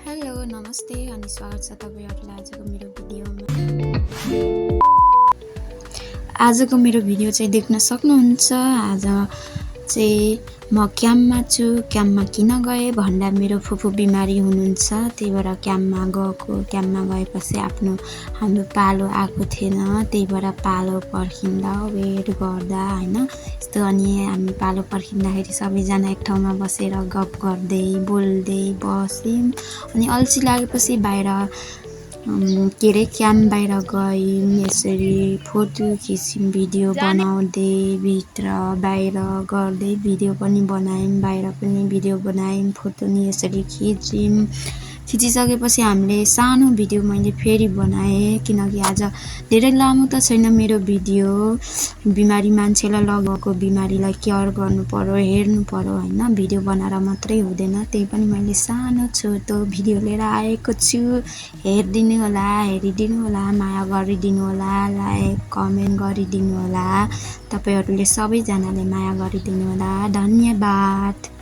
Hello नमस्ते अनि स्वागत छ तपाईहरुलाई आजको मेरो भिडियो चाहिँ देख्न सक्नुहुन्छ। आज चाहिँ म क्याम्पमा छु। क्याम्पमा किन गए भन्दा मेरो फुफू बिमारी हुनुहुन्छ, त्यही भएर क्याम्पमा गएपछि हाम्रो पालो आएको थिएन, त्यही भएर पालो पर्खिँदा वेट गर्दा हैन यस्तो। अनि हामी पालो पर्खिँदाखेरि सबैजना एक ठाउँमा बसेर गफ गर्दै बोल्दै बस्यौं। अनि अल्छी लागेपछि बाहिर क्याम्प बाहिर गयौं। यसरी फोटो खिच्यौं, भिडियो बनाउँदै भित्र बाहिर गर्दै भिडियो पनि बनायौं, बाहिर पनि भिडियो बनायौं, फोटो नि यसरी खिचिसकेपछि हामीले सानो भिडियो मैले फेरि बनाए, किनकि आज धेरै लामो त छैन मेरो भिडियो। बिमारी मान्छेलाई लगेको बिमारीलाई केयर गर्नु पर्यो, हेर्नु पर्यो हैन, भिडियो बनाएर मात्रै हुँदैन। त्यही पनि मैले सानो छोटो भिडियो लिएर आएको छु। हेरिदिनु होला, माया गरिदिनु होला, लाइक कमेन्ट गरिदिनु होला। तपाईहरुले सबैजनाले माया गरिदिनु होला। धन्यवाद।